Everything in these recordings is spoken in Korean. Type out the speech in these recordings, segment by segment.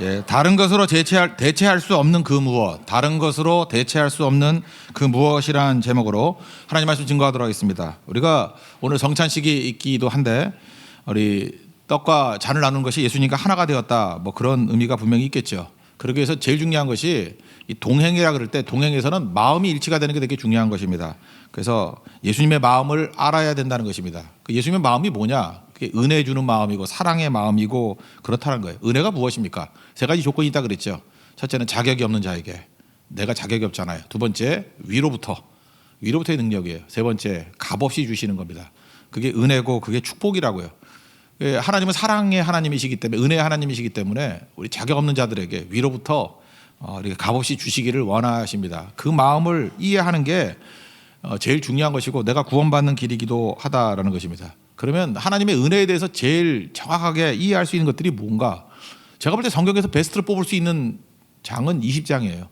예, 다른 것으로 대체할 수 없는 그 무엇, 다른 것으로 대체할 수 없는 그 무엇이란 제목으로 하나님 말씀 증거하도록 하겠습니다. 우리가 오늘 성찬식이 있기도 한데 우리 떡과 잔을 나누는 것이 예수님과 하나가 되었다, 뭐 그런 의미가 분명히 있겠죠. 그러기 위해서 제일 중요한 것이 이 동행이라 그럴 때 동행에서는 마음이 일치가 되는 게 되게 중요한 것입니다. 그래서 예수님의 마음을 알아야 된다는 것입니다. 그 예수님의 마음이 뭐냐? 그게 은혜 주는 마음이고 사랑의 마음이고 그렇다는 거예요. 은혜가 무엇입니까? 세 가지 조건이 있다 그랬죠. 첫째는 자격이 없는 자에게. 내가 자격이 없잖아요. 두 번째 위로부터의 능력이에요. 세 번째 값없이 주시는 겁니다. 그게 은혜고 그게 축복이라고요. 하나님은 사랑의 하나님이시기 때문에, 은혜의 하나님이시기 때문에 우리 자격 없는 자들에게 위로부터 이렇게 값없이 주시기를 원하십니다. 그 마음을 이해하는 게 제일 중요한 것이고 내가 구원받는 길이기도 하다라는 것입니다. 그러면 하나님의 은혜에 대해서 제일 정확하게 이해할 수 있는 것들이 뭔가? 제가 볼 때 성경에서 베스트를 뽑을 수 있는 장은 20장이에요.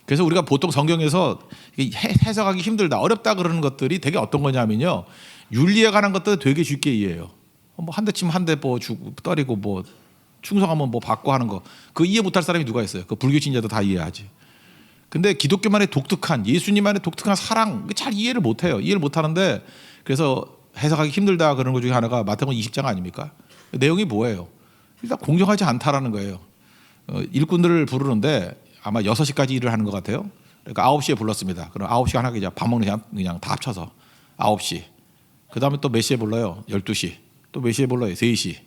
그래서 우리가 보통 성경에서 해석하기 힘들다, 어렵다 그러는 것들이 되게 어떤 거냐면요, 윤리에 관한 것들 되게 쉽게 이해해요. 뭐 한 대 치면 한 대 뭐 주고 때리고 뭐 충성하면 뭐 받고 하는 거, 그 이해 못할 사람이 누가 있어요? 그 불교 신자도 다 이해하지. 근데 기독교만의 독특한, 예수님만의 독특한 사랑 잘 이해를 못해요. 이해를 못하는데, 그래서 해석하기 힘들다 그런 것 중에 하나가 마태복음 20장 아닙니까? 내용이 뭐예요? 일단 공정하지 않다라는 거예요. 일꾼들을 부르는데 아마 6시까지 일을 하는 것 같아요. 그러니까 9시에 불렀습니다. 그럼 9시가 하나 밥 먹는 시간 그냥 다 합쳐서 9시. 그 다음에 또 몇 시에 불러요? 12시. 또 몇 시에 불러요? 3시.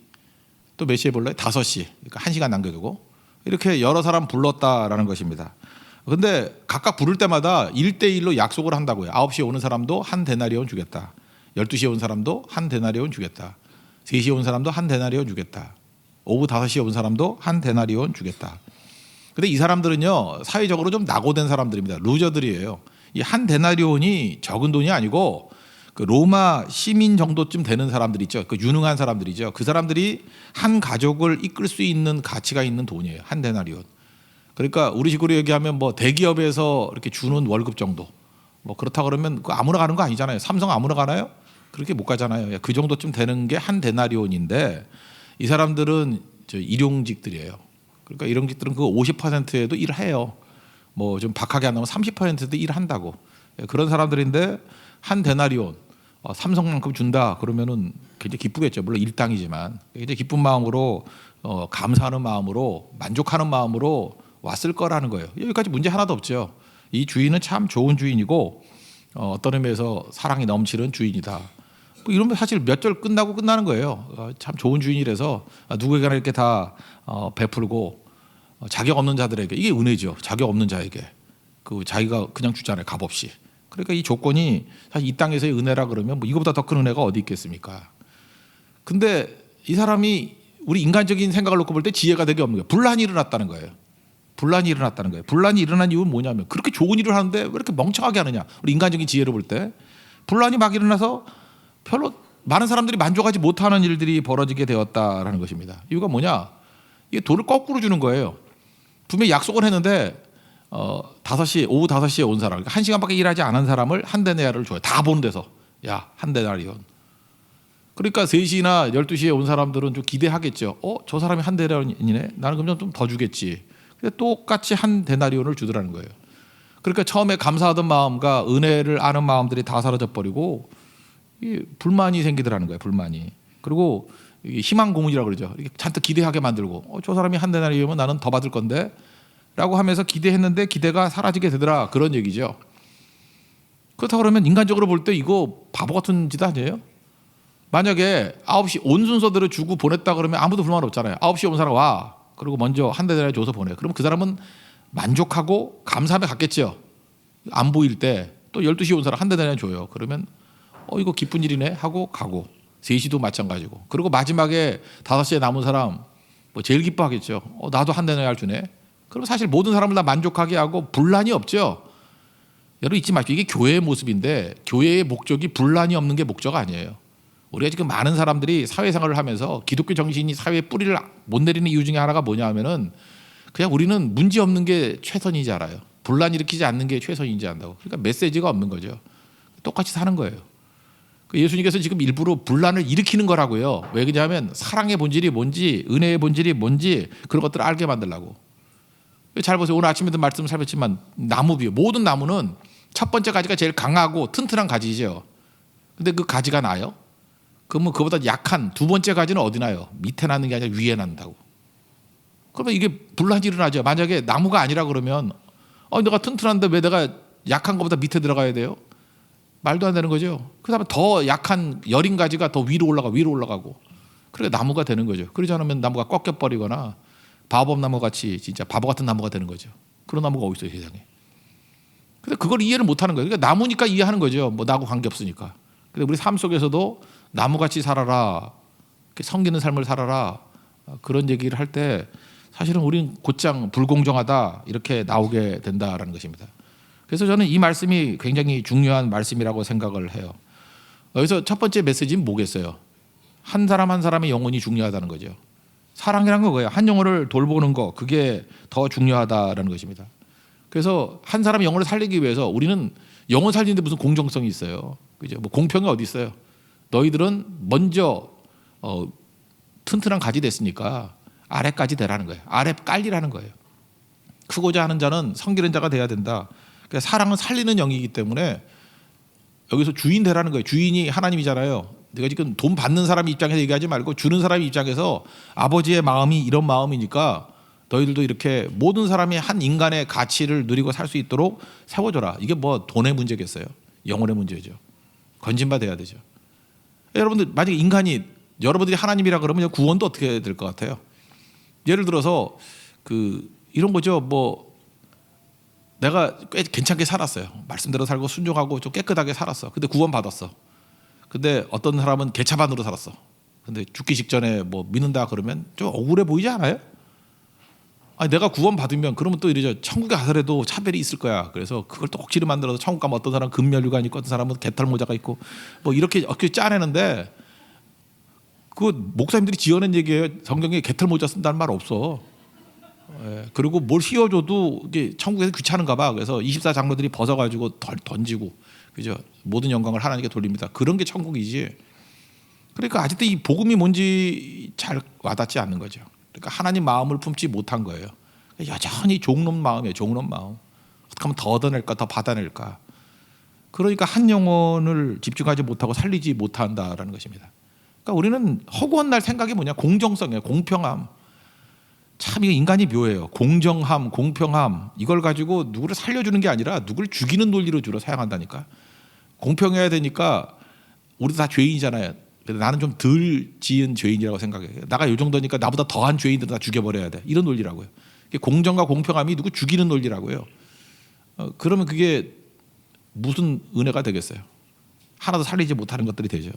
또 몇 시에 불러요? 5시. 그러니까 1시간 남겨두고 이렇게 여러 사람 불렀다라는 것입니다. 근데 각각 부를 때마다 1대1로 약속을 한다고요. 9시에 오는 사람도 한 데나리온 주겠다. 12시에 온 사람도 한 데나리온 주겠다. 3시에 온 사람도 한 데나리온 주겠다. 오후 5시에 온 사람도 한 데나리온 주겠다. 근데 이 사람들은요, 사회적으로 좀 낙오된 사람들입니다. 루저들이에요. 이 한 데나리온이 적은 돈이 아니고 그 로마 시민 정도쯤 되는 사람들 있죠. 그 유능한 사람들이죠. 그 사람들이 한 가족을 이끌 수 있는 가치가 있는 돈이에요. 한 데나리온. 그러니까 우리 식으로 얘기하면 뭐 대기업에서 이렇게 주는 월급 정도. 뭐 그렇다 그러면 그 아무나 가는 거 아니잖아요. 삼성 아무나 가나요? 그렇게 못 가잖아요. 그 정도쯤 되는 게 한 데나리온인데, 이 사람들은 저 일용직들이에요. 그러니까 일용직들은 그 50%에도 일을 해요. 뭐 좀 박하게 안 나오면 30%도 일한다고. 그런 사람들인데 한 데나리온, 삼성만큼 준다 그러면은 굉장히 기쁘겠죠. 물론 일당이지만 굉장히 기쁜 마음으로, 감사하는 마음으로, 만족하는 마음으로 왔을 거라는 거예요. 여기까지 문제 하나도 없죠. 이 주인은 참 좋은 주인이고 어떤 의미에서 사랑이 넘치는 주인이다. 뭐 이러면 사실 몇 절 끝나고 끝나는 거예요. 참 좋은 주인이라서 누구에게나 이렇게 다 베풀고, 자격 없는 자들에게, 이게 은혜죠. 자격 없는 자에게 그 자기가 그냥 주잖아요. 값없이. 그러니까 이 조건이 사실 이 땅에서의 은혜라 그러면 뭐 이거보다 더 큰 은혜가 어디 있겠습니까? 근데 이 사람이 우리 인간적인 생각을 놓고 볼 때 지혜가 되게 없는 거예요. 분란이 일어났다는 거예요. 분란이 일어난 이유는 뭐냐면, 그렇게 좋은 일을 하는데 왜 이렇게 멍청하게 하느냐. 우리 인간적인 지혜로 볼 때 분란이 막 일어나서 별로 많은 사람들이 만족하지 못하는 일들이 벌어지게 되었다라는 것입니다. 이유가 뭐냐? 이게 돈을 거꾸로 주는 거예요. 분명히 약속을 했는데 5시, 오후 5시에 온 사람, 그러니까 1시간밖에 일하지 않은 사람을 한 데나리온을 줘요. 다 보는 데서. 야, 한 데나리온. 그러니까 3시나 12시에 온 사람들은 좀 기대하겠죠. 저 사람이 한 데나리온이네. 나는 그럼 좀 더 주겠지. 근데 똑같이 한 데나리온을 주더라는 거예요. 그러니까 처음에 감사하던 마음과 은혜를 아는 마음들이 다 사라져 버리고 불만이 생기더라는 거예요. 불만이. 그리고 희망 고문이라고 그러죠. 이렇게 잔뜩 기대하게 만들고, 저 사람이 한 데나리온이면 나는 더 받을 건데 라고 하면서 기대했는데 기대가 사라지게 되더라, 그런 얘기죠. 그렇다고 그러면 인간적으로 볼 때 이거 바보 같은 짓 아니에요? 만약에 9시 온 순서대로 주고 보냈다 그러면 아무도 불만 없잖아요. 9시에 온 사람 와. 그리고 먼저 한 데나리온 줘서 보내. 그럼 그 사람은 만족하고 감사하며 갔겠죠. 안 보일 때 또 12시에 온 사람 한 데나리온 줘요. 그러면 이거 기쁜 일이네 하고 가고, 3시도 마찬가지고. 그리고 마지막에 5시에 남은 사람 뭐 제일 기뻐하겠죠. 나도 한 데나리온 주네. 그럼 사실 모든 사람을 다 만족하게 하고 분란이 없죠. 여러분 잊지 마시고, 이게 교회의 모습인데 교회의 목적이 분란이 없는 게 목적 아니에요. 우리가 지금 많은 사람들이 사회생활을 하면서 기독교 정신이 사회에 뿌리를 못 내리는 이유 중에 하나가 뭐냐 하면은, 그냥 우리는 문제 없는 게 최선이지 알아요. 분란 일으키지 않는 게 최선인지 안다고. 그러니까 메시지가 없는 거죠. 똑같이 사는 거예요. 예수님께서 지금 일부러 분란을 일으키는 거라고요. 왜 그러냐면 사랑의 본질이 뭔지, 은혜의 본질이 뭔지 그런 것들을 알게 만들라고. 잘 보세요. 오늘 아침에도 말씀을 살폈지만 나무 비유. 모든 나무는 첫 번째 가지가 제일 강하고 튼튼한 가지죠. 근데 그 가지가 나요? 그러면 그보다 약한 두 번째 가지는 어디 나요? 밑에 나는 게 아니라 위에 난다고. 그러면 이게 분란이 일어나죠. 만약에 나무가 아니라 그러면 내가 튼튼한데 왜 내가 약한 것보다 밑에 들어가야 돼요? 말도 안 되는 거죠. 그다음에 더 약한 여린 가지가 더 위로 올라가고 그러니까 나무가 되는 거죠. 그러지 않으면 나무가 꺾여버리거나 바보나무 같이 진짜 바보 같은 나무가 되는 거죠. 그런 나무가 어디 있어요 세상에. 근데 그걸 이해를 못하는 거예요. 그러니까 나무니까 이해하는 거죠. 뭐 나하고 관계없으니까. 근데 우리 삶 속에서도 나무같이 살아라, 성기는 삶을 살아라, 그런 얘기를 할 때 사실은 우리는 곧장 불공정하다 이렇게 나오게 된다라는 것입니다. 그래서 저는 이 말씀이 굉장히 중요한 말씀이라고 생각을 해요. 여기서 첫 번째 메시지는 뭐겠어요? 한 사람 한 사람의 영혼이 중요하다는 거죠. 사랑이란 거예요. 한 영혼을 돌보는 거, 그게 더 중요하다라는 것입니다. 그래서 한 사람의 영혼을 살리기 위해서 우리는 영혼 살리는데 무슨 공정성이 있어요? 그죠? 뭐 공평이 어디 있어요? 너희들은 먼저 튼튼한 가지 됐으니까 아래까지 되라는 거예요. 아래 깔리라는 거예요. 크고자 하는 자는 성기는 자가 돼야 된다. 그러니까 사랑은 살리는 영이기 때문에 여기서 주인 되라는 거예요. 주인이 하나님이잖아요. 내가 지금 돈 받는 사람 입장에서 얘기하지 말고 주는 사람 입장에서 아버지의 마음이 이런 마음이니까 너희들도 이렇게 모든 사람이 한 인간의 가치를 누리고 살 수 있도록 세워줘라. 이게 뭐 돈의 문제겠어요? 영혼의 문제죠. 건진받아야 되죠. 여러분들 만약에 인간이 여러분들이 하나님이라 그러면 구원도 어떻게 될 것 같아요? 예를 들어서 이런 거죠. 뭐 내가 꽤 괜찮게 살았어요. 말씀대로 살고 순종하고 좀 깨끗하게 살았어. 근데 구원 받았어. 근데 어떤 사람은 개차반으로 살았어. 근데 죽기 직전에 뭐 믿는다 그러면 좀 억울해 보이지 않아요? 아니 내가 구원 받으면 그러면 또 이러죠. 천국에 가서라도 차별이 있을 거야. 그래서 그걸 또 억지로 만들어서 천국 가면 어떤 사람은 금면류관 있고 어떤 사람은 개털 모자가 있고 뭐 이렇게 짜내는데 그 목사님들이 지어낸 얘기예요. 성경에 개털 모자 쓴다는 말 없어. 그리고 뭘 씌워줘도 이게 천국에서 귀찮은가 봐. 그래서 24장로들이 벗어가지고 던지고, 그죠? 모든 영광을 하나님께 돌립니다. 그런 게 천국이지. 그러니까 아직도 이 복음이 뭔지 잘 와닿지 않는 거죠. 그러니까 하나님 마음을 품지 못한 거예요. 여전히 종놈 마음이에요. 종놈 마음. 어떻게 하면 더 얻어낼까, 더 받아낼까. 그러니까 한 영혼을 집중하지 못하고 살리지 못한다라는 것입니다. 그러니까 우리는 허구한 날 생각이 뭐냐? 공정성이에요. 공평함. 참 이게 인간이 묘해요. 공정함, 공평함 이걸 가지고 누구를 살려주는 게 아니라 누구를 죽이는 논리로 주로 사용한다니까. 공평해야 되니까 우리도 다 죄인이잖아요. 나는 좀 덜 지은 죄인이라고 생각해요. 나가 이 정도니까 나보다 더한 죄인들은 다 죽여버려야 돼. 이런 논리라고요. 공정과 공평함이 누구 죽이는 논리라고요. 그러면 그게 무슨 은혜가 되겠어요? 하나도 살리지 못하는 것들이 되죠.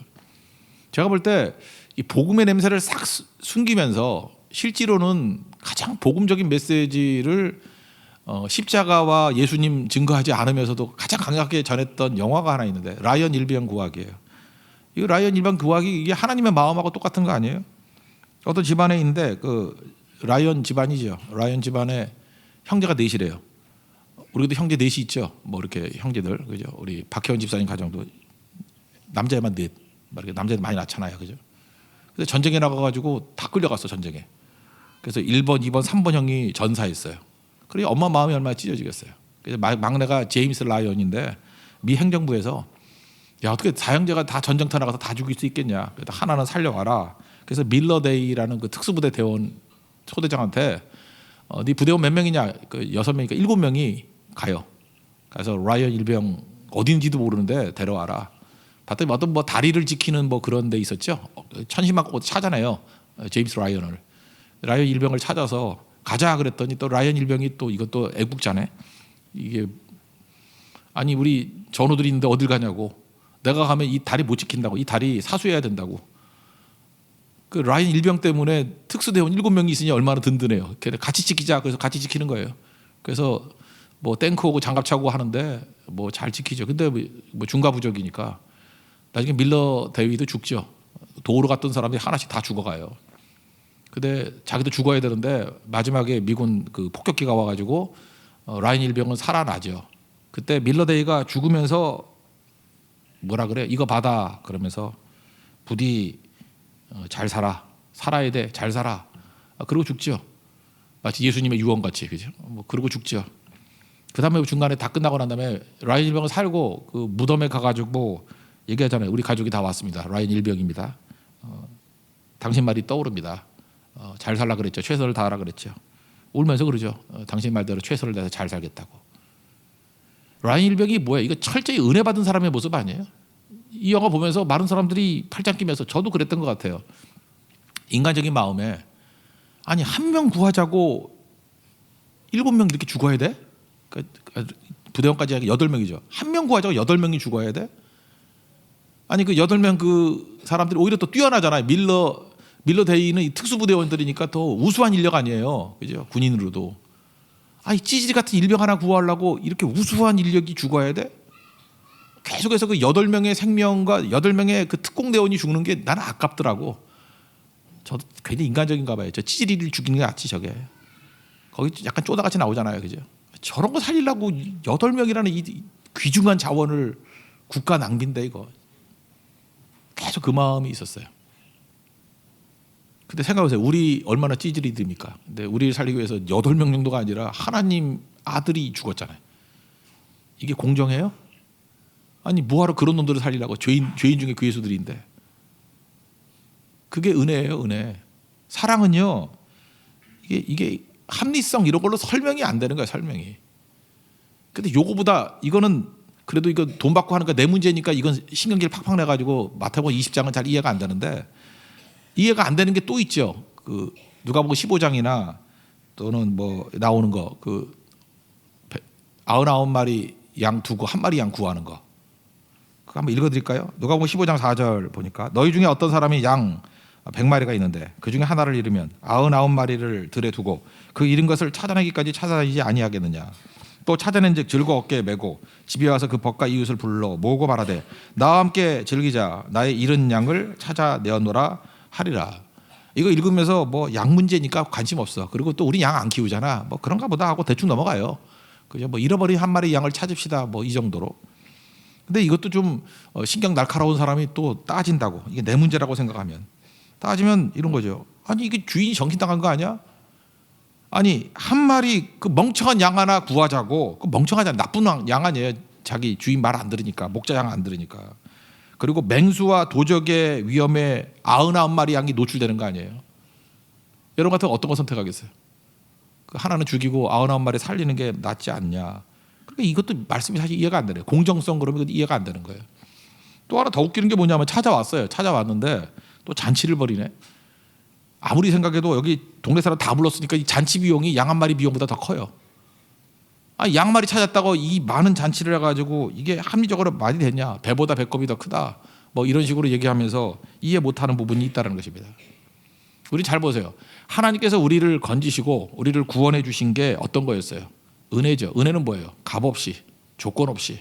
제가 볼 때 이 복음의 냄새를 싹 숨기면서 실제로는 가장 복음적인 메시지를 십자가와 예수님 증거하지 않으면서도 가장 강하게 전했던 영화가 하나 있는데 라이언 일병 구하기예요. 이 라이언 일병 구하기 이게 하나님의 마음하고 똑같은 거 아니에요? 어떤 집안에 있는데 그 라이언 집안이죠. 라이언 집안에 형제가 넷이래요. 우리도 형제 넷이 있죠. 뭐 이렇게 형제들 그죠? 우리 박혜원 집사님 가정도 남자애만 넷, 이렇게 남자애들 많이 낳잖아요, 그죠? 그래서 전쟁에 나가가지고 다 끌려갔어 전쟁에. 그래서 1번, 2번, 3번 형이 전사했어요. 그래 엄마 마음이 얼마나 찢어지겠어요. 그래서 막내가 제임스 라이언인데 미 행정부에서 야 어떻게 사형제가 다 전쟁터 나가서 다 죽일 수 있겠냐. 그래서 하나는 살려와라. 그래서 밀러데이라는 그 특수부대 대원 소대장한테 네 부대원 몇 명이냐? 그 6명이니까 7명이 가요. 그래서 라이언 일병 어딘지도 모르는데 데려와라. 봤더니 어떤 뭐 다리를 지키는 뭐 그런 데 있었죠. 천신만고 찾아내요. 제임스 라이언을. 라이언 일병을 찾아서 가자 그랬더니 또 라이언 일병이 또 이것도 애국자네. 이게 아니 우리 전우들이 있는데 어딜 가냐고. 내가 가면 이 다리 못 지킨다고. 이 다리 사수해야 된다고. 그 라이언 일병 때문에 특수대원 7명이 있으니 얼마나 든든해요. 같이 지키자. 그래서 같이 지키는 거예요. 그래서 뭐 탱크 오고 장갑 차고 하는데 뭐 잘 지키죠. 근데 뭐 중과부적이니까 나중에 밀러 대위도 죽죠. 도우러 갔던 사람들이 하나씩 다 죽어가요. 근데 자기도 죽어야 되는데 마지막에 미군 그 폭격기가 와가지고 라이언 일병은 살아나죠. 그때 밀러 대위가 죽으면서 뭐라 그래? 이거 받아. 그러면서 부디 잘 살아야 돼, 잘 살아. 그러고 죽죠. 마치 예수님의 유언같이, 그죠? 뭐 그러고 죽죠. 그 다음에 중간에 다 끝나고 난 다음에 라인 일병은 살고 그 무덤에 가가지고 얘기하잖아요. 우리 가족이 다 왔습니다. 라인 일병입니다. 당신 말이 떠오릅니다. 잘 살라 그랬죠. 최선을 다하라 그랬죠. 울면서 그러죠. 당신 말대로 최선을 다해서 잘 살겠다고. 라인 일병이 뭐야? 이거 철저히 은혜 받은 사람의 모습 아니에요? 이 영화 보면서 많은 사람들이 팔짱 끼면서 저도 그랬던 것 같아요. 인간적인 마음에 아니 한 명 구하자고 7명 이렇게 죽어야 돼? 부대원까지 하기 8명이죠. 한 명 구하자고 8명이 죽어야 돼? 아니 그 8명 그 사람들이 오히려 또 뛰어나잖아요. 밀러 대위는 이 특수부대원들이니까 더 우수한 인력 아니에요. 그죠? 군인으로도. 아니 찌질이 같은 일병 하나 구하려고 이렇게 우수한 인력이 죽어야 돼? 계속해서 그 8명의 생명과 8명의 그 특공대원이 죽는 게 나는 아깝더라고. 저도 굉장히 인간적인가 봐요. 저 찌질이를 죽이는 게 낫지 저게. 거기 약간 쪼다같이 나오잖아요. 그죠? 저런 거 살리려고 8명이라는 이 귀중한 자원을 국가 낭비인데 이거. 계속 그 마음이 있었어요. 근데 생각해보세요. 우리 얼마나 찌질이들입니까? 근데 우리를 살리기 위해서 8명 정도가 아니라 하나님 아들이 죽었잖아요. 이게 공정해요? 아니 뭐하러 그런 놈들을 살리려고. 죄인 중에 그 예수들인데. 그게 은혜예요. 은혜. 사랑은요. 이게 합리성 이런 걸로 설명이 안 되는 거예요. 설명이. 근데 요거보다 이거는 그래도 이거 돈 받고 하는 거 내 문제니까 이건 신경질 팍팍 내가지고 마태복음 20장은 잘 이해가 안 되는데, 이해가 안 되는 게 또 있죠. 그 누가복음 15장이나 또는 뭐 나오는 거 그 99마리 양 두고 1마리 양 구하는 거. 그거 한번 읽어드릴까요? 누가복음 15장 4절 보니까 너희 중에 어떤 사람이 양 100마리가 있는데 그 중에 하나를 잃으면 99마리를 들에 두고 그 잃은 것을 찾아내기까지 찾아다니지 아니하겠느냐. 또 찾아낸즉 즐거 어깨에 메고 집에 와서 그 벗과 이웃을 불러 모으고 말하되 나와 함께 즐기자. 나의 잃은 양을 찾아내었노라 하리라. 이거 읽으면서 뭐 양 문제니까 관심 없어. 그리고 또 우리 양 안 키우잖아. 뭐 그런가 보다 하고 대충 넘어가요. 그죠? 뭐 잃어버린 1마리 양을 찾읍시다. 뭐 이 정도로. 근데 이것도 좀 신경 날카로운 사람이 또 따진다고. 이게 내 문제라고 생각하면. 따지면 이런 거죠. 아니 이게 주인이 정신당한 거 아니야? 아니 1마리 그 멍청한 양 하나 구하자고. 그 멍청하지 나쁜 양 아니에요. 자기 주인 말 안 들으니까. 목자 양 안 들으니까. 그리고 맹수와 도적의 위험에 99마리 양이 노출되는 거 아니에요. 여러분 같은 어떤 거 선택하겠어요? 그 하나는 죽이고 99마리 살리는 게 낫지 않냐. 그러니까 이것도 말씀이 사실 이해가 안 되네요. 공정성 그러면 이해가 안 되는 거예요. 또 하나 더 웃기는 게 뭐냐면 찾아왔어요. 찾아왔는데 또 잔치를 벌이네. 아무리 생각해도 여기 동네 사람 다 불렀으니까 이 잔치 비용이 양 1마리 비용보다 더 커요. 아니 양 1마리 찾았다고 이 많은 잔치를 해가지고 이게 합리적으로 말이 되냐. 배보다 배꼽이 더 크다. 뭐 이런 식으로 얘기하면서 이해 못하는 부분이 있다는 것입니다. 우리 잘 보세요. 하나님께서 우리를 건지시고 우리를 구원해 주신 게 어떤 거였어요? 은혜죠. 은혜는 뭐예요? 값 없이, 조건 없이.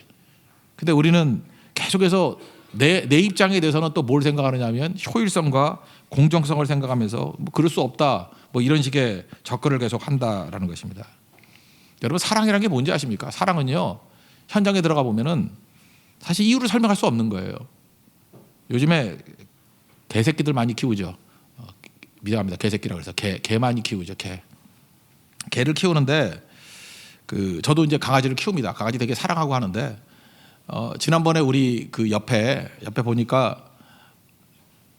근데 우리는 계속해서 내 입장에 대해서는 또 뭘 생각하느냐 하면 효율성과 공정성을 생각하면서 뭐 그럴 수 없다. 뭐 이런 식의 접근을 계속 한다라는 것입니다. 여러분 사랑이라는 게 뭔지 아십니까? 사랑은요. 현장에 들어가 보면은 사실 이유를 설명할 수 없는 거예요. 요즘에 개새끼들 많이 키우죠. 미안합니다. 개새끼라고 해서 개 많이 키우죠. 개를 키우는데 그 저도 이제 강아지를 키웁니다. 강아지 되게 사랑하고 하는데 지난번에 우리 그 옆에 보니까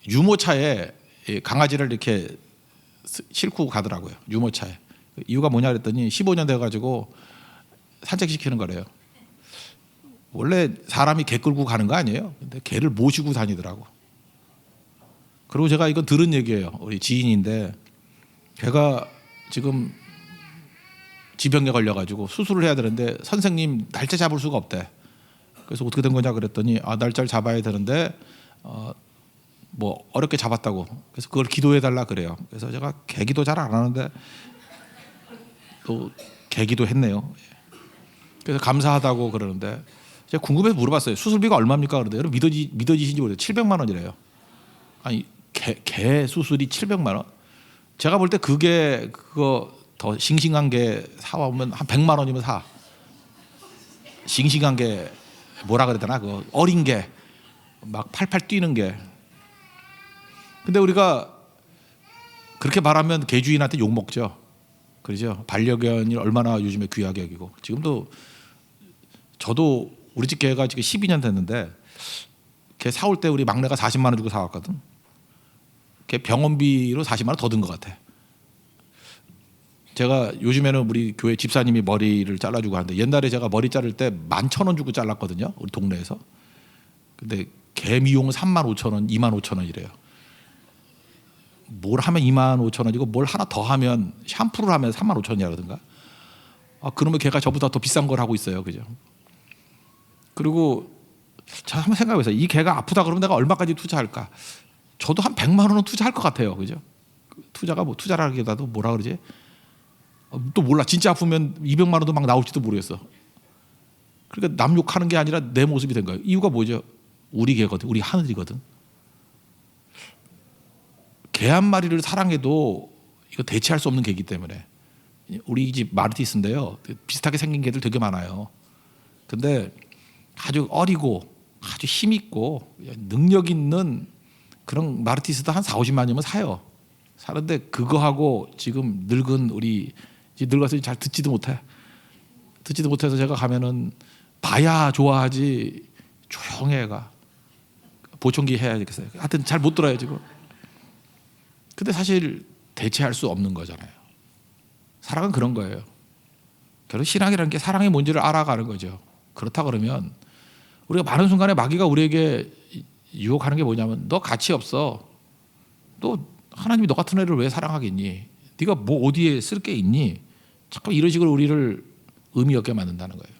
유모차에 강아지를 이렇게 싣고 가더라고요. 유모차에. 이유가 뭐냐 그랬더니 15년 돼가지고 산책시키는 거래요. 원래 사람이 개 끌고 가는 거 아니에요. 근데 개를 모시고 다니더라고. 그리고 제가 이거 들은 얘기예요. 우리 지인인데 걔가 지금 지병에 걸려가지고 수술을 해야 되는데 선생님 날짜 잡을 수가 없대. 그래서 어떻게 된 거냐 그랬더니 날짜를 잡아야 되는데 뭐 어렵게 잡았다고. 그래서 그걸 기도해 달라 그래요. 그래서 제가 개기도 잘 안 하는데 또 개기도 했네요. 그래서 감사하다고 그러는데 제가 궁금해서 물어봤어요. 수술비가 얼마입니까? 그러는데 여러분 믿어지신지 모르겠어요. 700만 원이래요. 아니 개 수술이 700만 원? 제가 볼 때 그거 더 싱싱한 게 사오면 한 100만 원이면 사. 싱싱한 게 뭐라 그러더나? 그 어린 게 막 팔팔 뛰는 게. 근데 우리가 그렇게 말하면 개주인한테 욕 먹죠. 그러죠. 반려견이 얼마나 요즘에 귀하게 여기고. 지금도 저도 우리 집 개가 지금 12년 됐는데 걔 사올 때 우리 막내가 40만 원 주고 사왔거든. 걔 병원비로 40만 원 더 든 것 같아. 제가 요즘에는 우리 교회 집사님이 머리를 잘라주고 하는데 옛날에 제가 머리 자를 때 11,000원 주고 잘랐거든요. 우리 동네에서. 근데 개 미용은 35,000원, 25,000원이래요. 뭘 하면 25,000원이고 뭘 하나 더 하면 샴푸를 하면 35,000원이라든가. 그러면 걔가 저보다 더 비싼 걸 하고 있어요. 그죠? 그리고 자 한번 생각해보세요. 이 개가 아프다 그러면 내가 얼마까지 투자할까? 저도 한 100만 원은 투자할 것 같아요. 그죠? 투자가 뭐 투자라기보다도 뭐라 그러지? 또 몰라. 진짜 아프면 200만 원도 막 나올지도 모르겠어. 그러니까 남 욕하는 게 아니라 내 모습이 된 거예요. 이유가 뭐죠? 우리 개거든. 우리 하늘이거든. 개 한 마리를 사랑해도 이거 대체할 수 없는 개이기 때문에. 우리 집 마르티스인데요. 비슷하게 생긴 개들 되게 많아요. 근데 아주 어리고 아주 힘 있고 능력 있는 그런 마르티스도 한 4, 50만이면 사요. 사는데 그거하고 지금 늙은 우리 이제 늙어서 잘 듣지도 못해. 듣지도 못해서 제가 가면은 봐야 좋아하지 조용해 애가. 보청기 해야 되겠어요. 하여튼 잘 못 들어요 지금. 근데 사실 대체할 수 없는 거잖아요. 사랑은 그런 거예요. 결국 신앙이라는 게 사랑이 뭔지를 알아가는 거죠. 그렇다 그러면 우리가 많은 순간에 마귀가 우리에게 유혹하는 게 뭐냐면 너 가치 없어. 너 하나님이 너 같은 애를 왜 사랑하겠니? 네가 뭐 어디에 쓸 게 있니? 자꾸 이런 식으로 우리를 의미 없게 만든다는 거예요.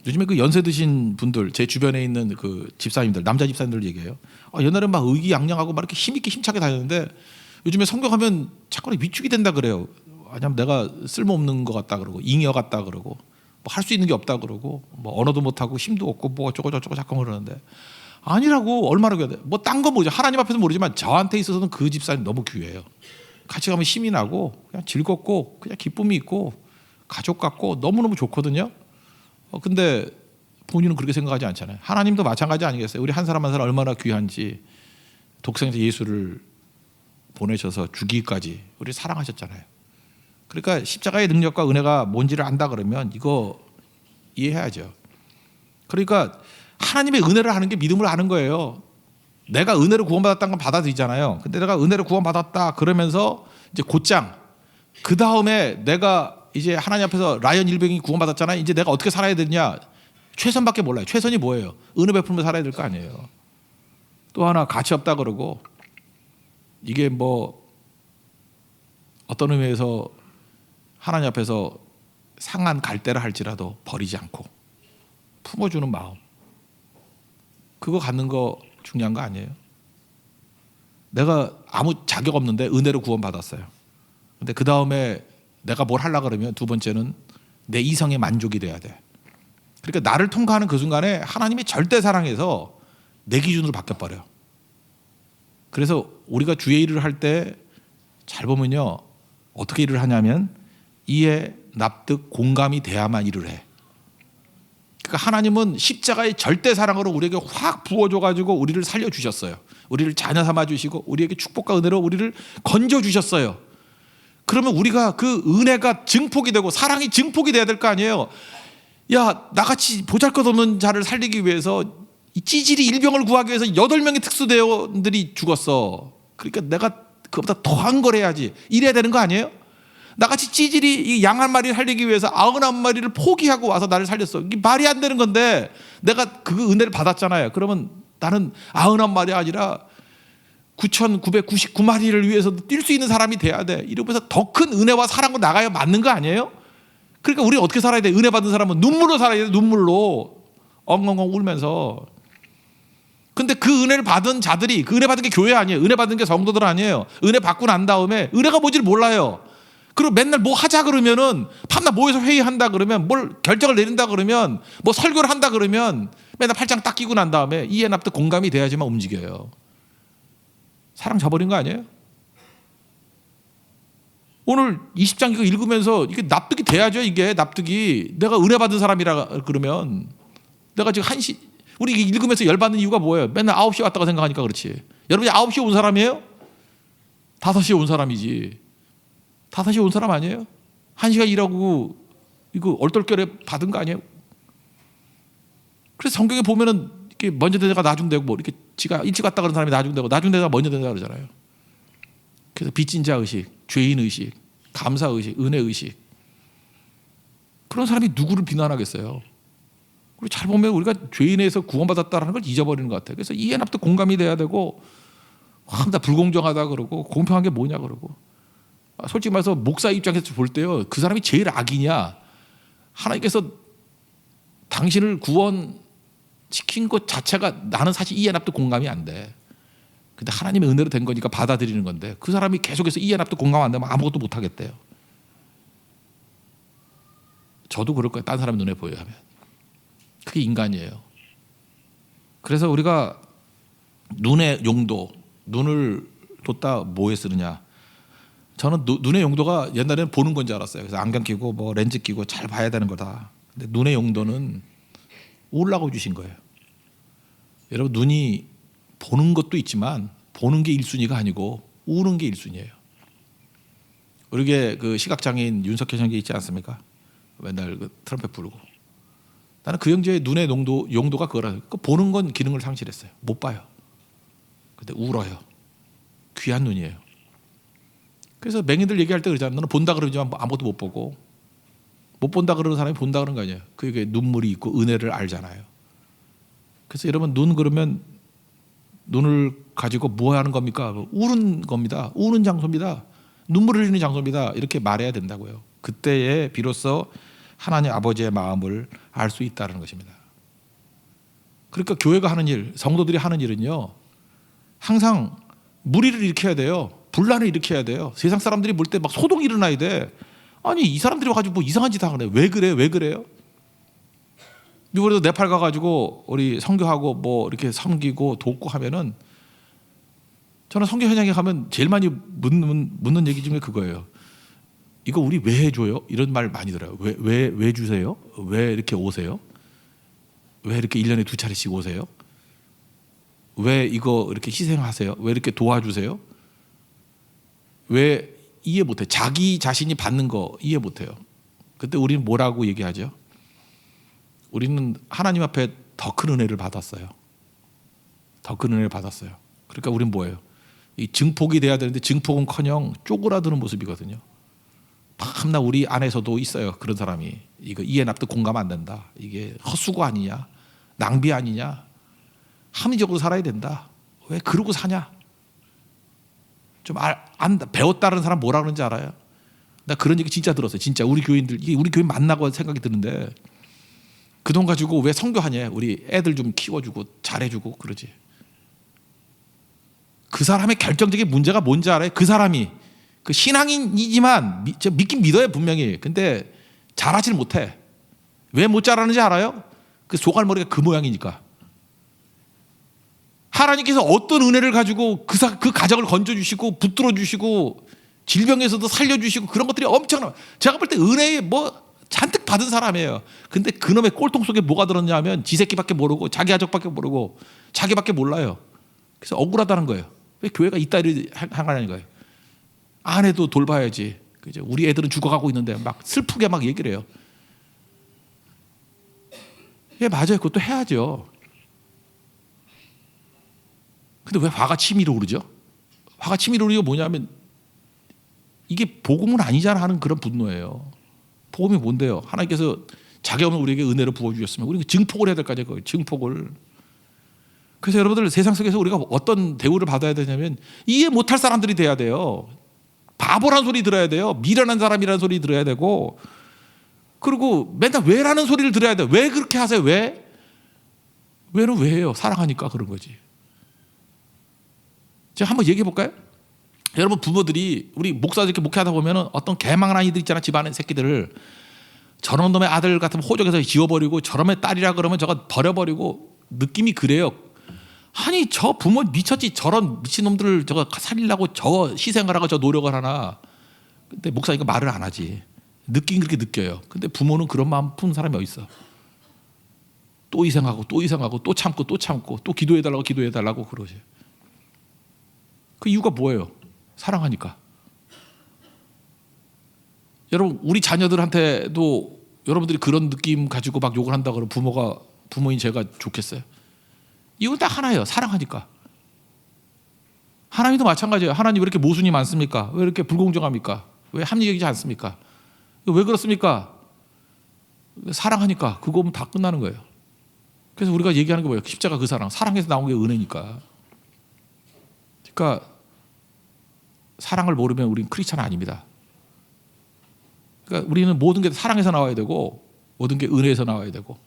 요즘에 그 연세 드신 분들, 제 주변에 있는 그 집사님들, 남자 집사님들 얘기해요. 옛날엔 막 의기양양하고 막 이렇게 힘있게 힘차게 다녔는데 요즘에 성경하면 자꾸 위축이 된다 그래요. 왜냐면 내가 쓸모없는 것 같다 그러고 잉여 같다 그러고 뭐 할 수 있는 게 없다 그러고 뭐 언어도 못하고 힘도 없고 뭐 어쩌고 저쩌고 자꾸 그러는데 아니라고. 얼마나 귀하대. 뭐 딴 건 모르죠. 하나님 앞에서 모르지만 저한테 있어서는 그 집사님 너무 귀해요. 같이 가면 힘이 나고 그냥 즐겁고 그냥 기쁨이 있고 가족 같고 너무너무 좋거든요. 근데 본인은 그렇게 생각하지 않잖아요. 하나님도 마찬가지 아니겠어요? 우리 한 사람 한 사람 얼마나 귀한지 독생자 예수를 보내셔서 죽이기까지 우리 사랑하셨잖아요. 그러니까 십자가의 능력과 은혜가 뭔지를 안다 그러면 이거 이해해야죠. 그러니까 하나님의 은혜를 하는 게 믿음을 아는 거예요. 내가 은혜를 구원받았다는 건 받아들이잖아요. 근데 내가 은혜를 구원받았다 그러면서 이제 곧장 그 다음에 내가 이제 하나님 앞에서 라이언 일병이 구원받았잖아요. 이제 내가 어떻게 살아야 되냐? 최선밖에 몰라요. 최선이 뭐예요? 은혜 베풀면서 살아야 될 거 아니에요. 또 하나 가치 없다 그러고 이게 뭐 어떤 의미에서 하나님 앞에서 상한 갈대라 할지라도 버리지 않고 품어주는 마음, 그거 갖는 거 중요한 거 아니에요? 내가 아무 자격 없는데 은혜로 구원받았어요. 근데 그 다음에 내가 뭘 하려고 그러면 두 번째는 내 이성에 만족이 돼야 돼. 그러니까 나를 통과하는 그 순간에 하나님의 절대 사랑에서 내 기준으로 바뀌어버려요. 그래서 우리가 주의 일을 할 때 잘 보면요, 어떻게 일을 하냐면 이해, 납득, 공감이 돼야만 일을 해. 그러니까 하나님은 십자가의 절대 사랑으로 우리에게 확 부어줘가지고 우리를 살려주셨어요. 우리를 자녀 삼아주시고 우리에게 축복과 은혜로 우리를 건져주셨어요. 그러면 우리가 그 은혜가 증폭이 되고 사랑이 증폭이 돼야 될 거 아니에요. 야, 나같이 보잘것없는 자를 살리기 위해서 이 찌질이 일병을 구하기 위해서 8명의 특수대원들이 죽었어. 그러니까 내가 그보다 더한 걸 해야지. 이래야 되는 거 아니에요? 나같이 찌질이 이 양 한 마리를 살리기 위해서 99마리를 포기하고 와서 나를 살렸어. 이게 말이 안 되는 건데 내가 그 은혜를 받았잖아요. 그러면 나는 99마리 아니라 9,999마리를 위해서도 뛸 수 있는 사람이 돼야 돼. 이러면서 더 큰 은혜와 사랑으로 나가야 맞는 거 아니에요? 그러니까 우리 어떻게 살아야 돼? 은혜 받은 사람은 눈물로 살아야 돼. 눈물로 엉엉엉 울면서. 근데 그 은혜를 받은 자들이, 그 은혜 받은 게 교회 아니에요. 은혜 받은 게 성도들 아니에요. 은혜 받고 난 다음에 은혜가 뭔지를 몰라요. 그리고 맨날 뭐 하자 그러면은 밤낮 모여서 회의한다 그러면 뭘 결정을 내린다 그러면 뭐 설교를 한다 그러면 맨날 팔짱 딱 끼고 난 다음에 이해 납득 공감이 돼야지만 움직여요. 사랑 저버린 거 아니에요? 오늘 20장 이거 읽으면서 이게 납득이 돼야죠. 이게 납득이. 내가 은혜 받은 사람이라 그러면 내가 지금 우리 이게 읽으면서 열받는 이유가 뭐예요? 맨날 9시에 왔다고 생각하니까 그렇지. 여러분이 9시에 온 사람이에요? 5시에 온 사람이지. 5시에 온 사람 아니에요? 1시간 일하고 이거 얼떨결에 받은 거 아니에요? 그래서 성경에 보면은 이렇게 먼저 되다가 나중되고 뭐 이렇게 지가 일찍 왔다 그런 사람이 나중되고 나중되다가 먼저 된다 그러잖아요. 그래서 빚진 자 의식, 죄인 의식, 감사 의식, 은혜 의식. 그런 사람이 누구를 비난하겠어요? 그리고 잘 보면 우리가 죄인에서 구원받았다는 걸 잊어버리는 것 같아요. 그래서 이 연합도 공감이 돼야 되고, 다 불공정하다 그러고 공평한 게 뭐냐 그러고. 솔직히 말해서 목사 입장에서 볼 때요, 그 사람이 제일 악이냐, 하나님께서 당신을 구원시킨 것 자체가 나는 사실 이 연합도 공감이 안 돼. 근데 하나님의 은혜로 된 거니까 받아들이는 건데, 그 사람이 계속해서 이 연합도 공감 안 되면 아무것도 못 하겠대요. 저도 그럴 거예요. 딴 사람 눈에 보여 하면. 그게 인간이에요. 그래서 우리가 눈의 용도, 눈을 뒀다 뭐에 쓰느냐. 저는 눈의 용도가 옛날에는 보는 건 줄 알았어요. 그래서 안경 끼고 뭐 렌즈 끼고 잘 봐야 되는 거다. 근데 눈의 용도는 우으려고 주신 거예요. 여러분, 눈이 보는 것도 있지만 보는 게 1순위가 아니고 우는 게 1순위예요. 우리게 그 시각장애인 윤석현 형제 있지 않습니까? 맨날 그 트럼펫 부르고. 나는 그 형제의 눈의 용도가 그거라. 보는 건 기능을 상실했어요. 못 봐요. 근데 울어요. 귀한 눈이에요. 그래서 맹인들 얘기할 때 그러잖아요. 너는 본다 그러지만 아무것도 못 보고, 못 본다 그러는 사람이 본다 그러는 거 아니에요. 그게 눈물이 있고 은혜를 알잖아요. 그래서 여러분, 눈 그러면 눈을 가지고 뭐 하는 겁니까? 우는 겁니다. 우는 장소입니다. 눈물 흘리는 장소입니다. 이렇게 말해야 된다고요. 그때에 비로소 하나님 아버지의 마음을 알 수 있다는 것입니다. 그러니까 교회가 하는 일, 성도들이 하는 일은요, 항상 무리를 일으켜야 돼요. 분란을 일으켜야 돼요. 세상 사람들이 볼 때 막 소동이 일어나야 돼. 아니, 이 사람들이 와가지고 뭐 이상한 짓 하네. 왜 그래? 왜 그래요? 이번에도 네팔 가가지고 우리 선교하고 뭐 이렇게 섬기고 돕고 하면은, 저는 선교 현장에 가면 제일 많이 묻는 얘기 중에 그거예요. 이거 우리 왜 해줘요? 이런 말 많이 들어요. 왜 주세요? 왜 이렇게 오세요? 왜 이렇게 1년에 2차례씩 오세요? 왜 이거 이렇게 희생하세요? 왜 이렇게 도와주세요? 왜 이해 못해요? 자기 자신이 받는 거 이해 못해요. 그때 우리는 뭐라고 얘기하죠? 우리는 하나님 앞에 더 큰 은혜를 받았어요. 더 큰 은혜를 받았어요. 그러니까 우리는 뭐예요? 이 증폭이 돼야 되는데 증폭은커녕 쪼그라드는 모습이거든요. 밤낮 우리 안에서도 있어요. 그런 사람이. 이거 이해 납득 공감 안 된다. 이게 헛수고 아니냐? 낭비 아니냐? 합리적으로 살아야 된다. 왜 그러고 사냐? 좀 배웠다는 사람 뭐라 그러는지 알아요? 나 그런 얘기 진짜 들었어요. 진짜 우리 교인들, 이게 우리 교인 맞나고 생각이 드는데, 그 돈 가지고 왜 선교하냐? 우리 애들 좀 키워주고 잘해주고 그러지. 그 사람의 결정적인 문제가 뭔지 알아요? 그 사람이 그 신앙인이지만 믿긴 믿어요, 분명히. 근데 잘하질 못해. 왜 못 잘하는지 알아요? 그 소갈머리가 그 모양이니까. 하나님께서 어떤 은혜를 가지고 그 가정을 건져주시고 붙들어주시고 질병에서도 살려주시고 그런 것들이 엄청나. 제가 볼 때 은혜에 뭐 잔뜩 받은 사람이에요. 근데 그놈의 꼴통 속에 뭐가 들었냐면 지 새끼밖에 모르고 자기 가족밖에 모르고 자기밖에 몰라요. 그래서 억울하다는 거예요. 왜 교회가 이따위로 행하냐는 거예요. 아내도 돌봐야지. 그죠? 우리 애들은 죽어가고 있는데 막 슬프게 막 얘기를 해요. 예, 맞아요. 그것도 해야죠. 근데 왜 화가 치밀어 오르죠? 화가 치밀어 오르는 게 뭐냐면 이게 복음은 아니잖아 하는 그런 분노예요. 복음이 뭔데요? 하나님께서 자기 없는 우리에게 은혜를 부어주셨으면 우리가 증폭을 해야 될 거 아니에요. 증폭을. 그래서 여러분들, 세상 속에서 우리가 어떤 대우를 받아야 되냐면 이해 못할 사람들이 돼야 돼요. 바보란 소리 들어야 돼요. 미련한 사람이라는 소리 들어야 되고, 그리고 맨날 왜라는 소리를 들어야 돼요. 왜 그렇게 하세요? 왜? 왜는 왜예요? 사랑하니까 그런 거지. 제가 한번 얘기해 볼까요? 여러분, 부모들이 우리 목사들 이렇게 목회하다 보면 어떤 개망한 아이들 있잖아. 집안의 새끼들을 저런 놈의 아들 같으면 호적에서 지워버리고 저런 놈의 딸이라 그러면 저거 버려버리고 느낌이 그래요. 아니, 저 부모 미쳤지. 저런 미친놈들을 저거 살리려고 저 희생을 하고 저 노력을 하나. 근데 목사니까 말을 안 하지. 느끼긴 그렇게 느껴요. 근데 부모는 그런 마음 푼 사람이 어디 있어? 또 희생하고 또 희생하고 또 참고 또 참고 또 기도해달라고 그러세요. 그 이유가 뭐예요? 사랑하니까. 여러분 우리 자녀들한테도 여러분들이 그런 느낌 가지고 막 욕을 한다 그러면 부모인 제가 좋겠어요? 이건 딱 하나예요. 사랑하니까. 하나님도 마찬가지예요. 하나님 왜 이렇게 모순이 많습니까? 왜 이렇게 불공정합니까? 왜 합리적이지 않습니까? 왜 그렇습니까? 사랑하니까. 그거 보면 다 끝나는 거예요. 그래서 우리가 얘기하는 게 뭐예요? 십자가 그 사랑에서 나온 게 은혜니까. 그러니까 사랑을 모르면 우리는 크리스찬 아닙니다. 그러니까 우리는 모든 게 사랑에서 나와야 되고 모든 게 은혜에서 나와야 되고,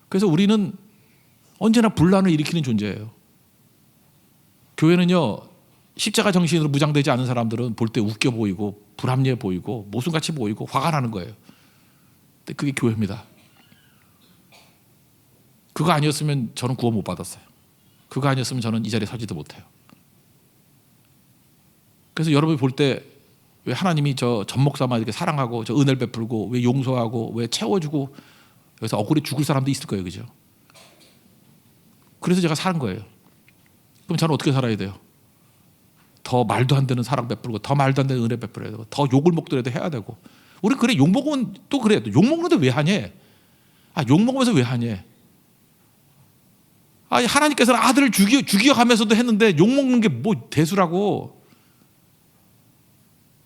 그래서 우리는 언제나 분란을 일으키는 존재예요. 교회는요, 십자가 정신으로 무장되지 않은 사람들은 볼 때 웃겨 보이고 불합리해 보이고 모순같이 보이고 화가 나는 거예요. 근데 그게 교회입니다. 그거 아니었으면 저는 구원 못 받았어요. 그거 아니었으면 저는 이 자리에 서지도 못해요. 그래서 여러분이 볼 때 왜 하나님이 저 전목사만 이렇게 사랑하고 저 은혜를 베풀고 왜 용서하고 왜 채워주고, 여기서 억울해 죽을 사람도 있을 거예요. 그죠? 그래서 제가 사는 거예요. 그럼 저는 어떻게 살아야 돼요? 더 말도 안 되는 사랑 베풀고 더 말도 안 되는 은혜 베풀어야 되고 더 욕을 먹더라도 해야 되고. 우리 그래 욕 먹으면 또 그래. 욕 먹는데 왜 하냐? 욕 먹으면서 왜 하냐? 하나님께서는 아들을 죽여 가면서도 했는데 욕 먹는 게 뭐 대수라고.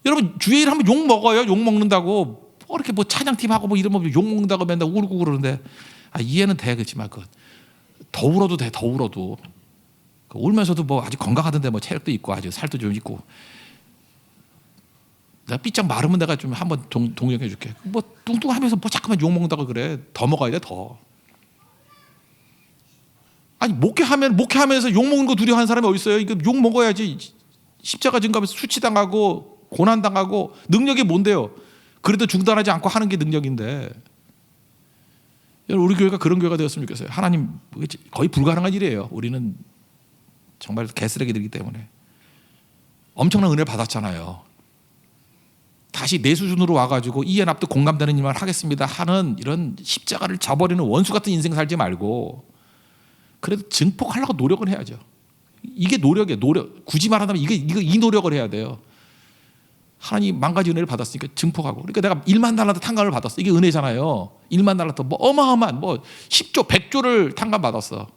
여러분 주의 일 하면 욕 먹어요. 욕 먹는다고 이렇게 뭐 찬양팀 하고 뭐 이러면 욕 먹는다고 맨날 울고 그러는데 이해는 돼. 그렇지만 더 울어도 돼. 더 울어도 울면서도 뭐 아직 건강하던데 뭐 체력도 있고 아주 살도 좀 있고, 내가 삐쩍 마르면 내가 좀 한번 동정해 줄게. 뭐 뚱뚱하면서 뭐 자꾸만 욕 먹는다고 그래. 더 먹어야 돼. 더. 아니 목회하면서 욕 먹는 거 두려워하는 사람이 어디 있어요? 이거 욕 먹어야지. 십자가 증거하면서 수치당하고 고난당하고 능력이 뭔데요? 그래도 중단하지 않고 하는 게 능력인데. 여러분 우리 교회가 그런 교회가 되었으면 좋겠어요. 하나님 거의 불가능한 일이에요. 우리는 정말 개쓰레기들이기 때문에. 엄청난 은혜를 받았잖아요. 다시 내 수준으로 와가지고 이 연합도 공감되는 일만 하겠습니다 하는 이런 십자가를 져버리는 원수 같은 인생 살지 말고, 그래도 증폭하려고 노력을 해야죠. 이게 노력이에요. 굳이 말하자면 이 노력을 해야 돼요. 하나님 만 가지 은혜를 받았으니까 증폭하고. 그러니까 내가 1만 달란트 탕감을 받았어. 이게 은혜잖아요. 1만 달란트 뭐 어마어마한 뭐 10조 100조를 탕감 받았어.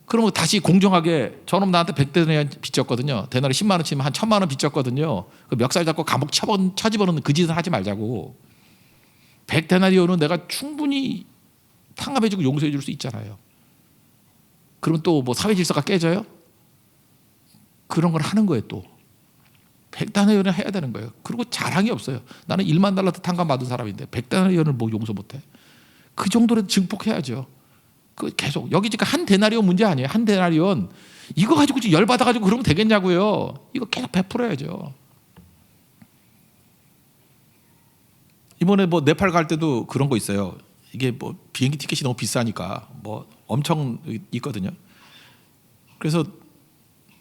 그러면 다시 공정하게, 저놈 나한테 100데나리온 빚졌거든요. 대나리 10만 원 치면 한 1000만 원 빚졌거든요. 그 멱살 잡고 감옥 쳐집어넣는 그 짓을 하지 말자고. 100데나리온은 내가 충분히 탕감해주고 용서해 줄 수 있잖아요. 그럼 또 뭐 사회 질서가 깨져요? 그런 걸 하는 거예요. 또 100데나리온을 해야 되는 거예요. 그리고 자랑이 없어요. 나는 1만 달러트 탕감 받은 사람인데 100데나리온을 뭐 용서 못해? 그 정도로 증폭해야죠. 계속 여기 지금 한 데나리온 문제 아니에요. 한 데나리온 이거 가지고 열 받아가지고 그러면 되겠냐고요. 이거 계속 베풀어야죠. 이번에 뭐 네팔 갈 때도 그런 거 있어요. 이게 뭐 비행기 티켓이 너무 비싸니까 뭐 엄청 있거든요. 그래서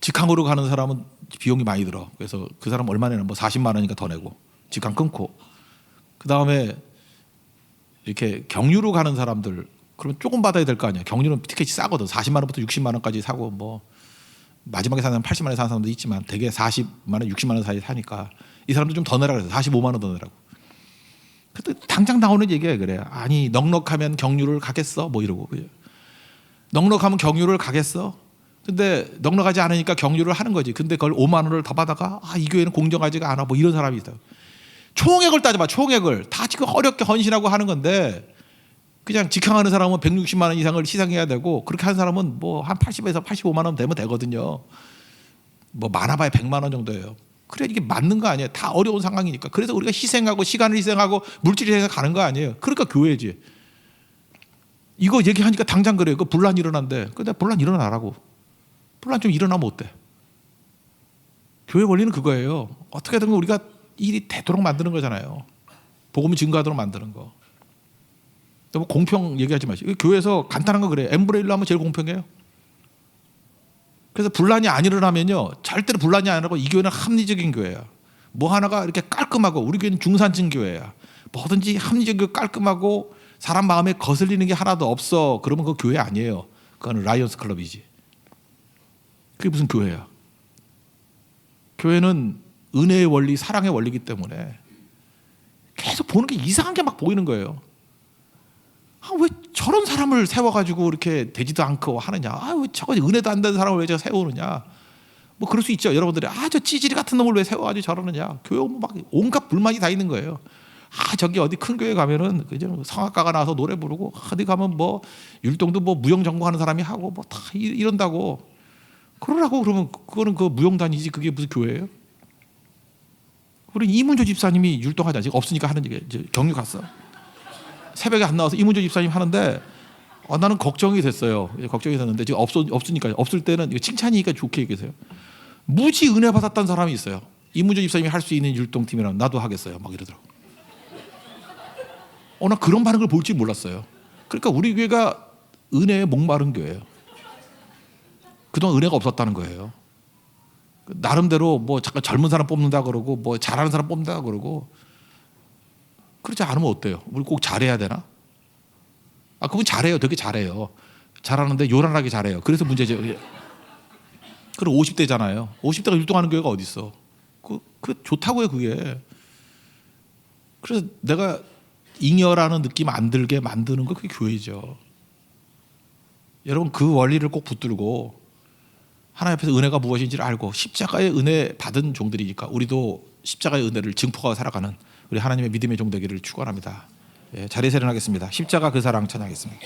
직항으로 가는 사람은 비용이 많이 들어. 그래서 그 사람 얼마 내나 뭐 40만 원이니까 더 내고 직항 끊고, 그 다음에 이렇게 경유로 가는 사람들 그러면 조금 받아야 될 거 아니에요. 경유는 티켓이 싸거든. 40만 원부터 60만 원까지 사고, 뭐 마지막에 사는 사람 80만 원에 사는 사람도 있지만 대개 40만 원, 60만 원 사이 사니까 이 사람도 좀 더 내라 그래서 45만 원 더 내라고. 그때 당장 나오는 얘기예요. 그래요. 아니 넉넉하면 경유를 가겠어? 뭐 이러고. 넉넉하면 경유를 가겠어? 근데 넉넉하지 않으니까 경유를 하는 거지. 근데 그걸 5만 원을 더 받아가 이 교회는 공정하지가 않아. 뭐 이런 사람이 있어요. 총액을 따져봐. 총액을 다 지금 어렵게 헌신하고 하는 건데, 그냥 직항하는 사람은 160만 원 이상을 희생해야 되고, 그렇게 하는 사람은 뭐 한 80에서 85만 원 되면 되거든요. 뭐 많아봐야 100만 원 정도예요. 그래 이게 맞는 거 아니에요. 다 어려운 상황이니까. 그래서 우리가 희생하고 시간을 희생하고 물질을 희생해서 가는 거 아니에요. 그러니까 교회지. 이거 얘기하니까 당장 그래요. 그 분란 일어난대. 근데 분란 일어나라고. 분란 좀 일어나면 어때? 교회 원리는 그거예요. 어떻게든 우리가 일이 되도록 만드는 거잖아요. 복음이 증거하도록 만드는 거. 뭐 공평 얘기하지 마시고. 교회에서 간단한 거 그래요. 엠브레일로 하면 제일 공평해요. 그래서 분란이 안 일어나면요, 절대로 분란이 안 일어나고 이 교회는 합리적인 교회야. 뭐 하나가 이렇게 깔끔하고, 우리 교회는 중산층 교회야. 뭐든지 합리적이고 깔끔하고 사람 마음에 거슬리는 게 하나도 없어. 그러면 그거 교회 아니에요. 그거는 라이언스 클럽이지. 그게 무슨 교회야? 교회는 은혜의 원리, 사랑의 원리이기 때문에 계속 보는 게 이상한 게 막 보이는 거예요. 왜 저런 사람을 세워가지고 이렇게 되지도 않고 하느냐? 왜 저거 은혜도 안 되는 사람을 왜 제가 세우느냐? 뭐 그럴 수 있죠. 여러분들이 저 찌질이 같은 놈을 왜 세워가지고 저러느냐? 교회 오면 막 온갖 불만이 다 있는 거예요. 저기 어디 큰 교회 가면은 그죠? 성악가가 나와서 노래 부르고 어디 가면 뭐 율동도 뭐 무용 전공하는 사람이 하고 뭐 다 이런다고 그러라고. 그러면 그거는 그 무용단이지 그게 무슨 교회예요? 우리 이문조 집사님이 율동하지 않지? 없으니까 하는 얘기. 경유 갔어. 새벽에 안 나와서 이문조 집사님 하는데 나는 걱정이 됐어요. 걱정이 됐는데 지금 없으니까. 없을 때는 이거 칭찬이니까 좋게 얘기해서요. 무지 은혜 받았다는 사람이 있어요. 이문조 집사님이 할 수 있는 율동팀이라면 나도 하겠어요. 막 이러더라고. 나 그런 반응을 볼 줄 몰랐어요. 그러니까 우리 교회가 은혜에 목마른 교회예요. 그동안 은혜가 없었다는 거예요. 나름대로 뭐 잠깐 젊은 사람 뽑는다 그러고 뭐 잘하는 사람 뽑는다 그러고 그렇지 않으면 어때요? 우리 꼭 잘해야 되나? 그분 잘해요. 되게 잘해요. 잘하는데 요란하게 잘해요. 그래서 문제죠. 그리고 50대잖아요. 50대가 율동하는 교회가 어디 있어? 그 좋다고요, 그게. 그래서 내가 잉여라는 느낌 안 들게 만드는 거 그게 교회죠. 여러분 그 원리를 꼭 붙들고 하나님 앞에서 은혜가 무엇인지를 알고 십자가의 은혜 받은 종들이니까 우리도 십자가의 은혜를 증포하고 살아가는 우리 하나님의 믿음의 종 되기를 축원합니다. 자리에 세련하겠습니다. 십자가 그 사랑 찬양하겠습니다.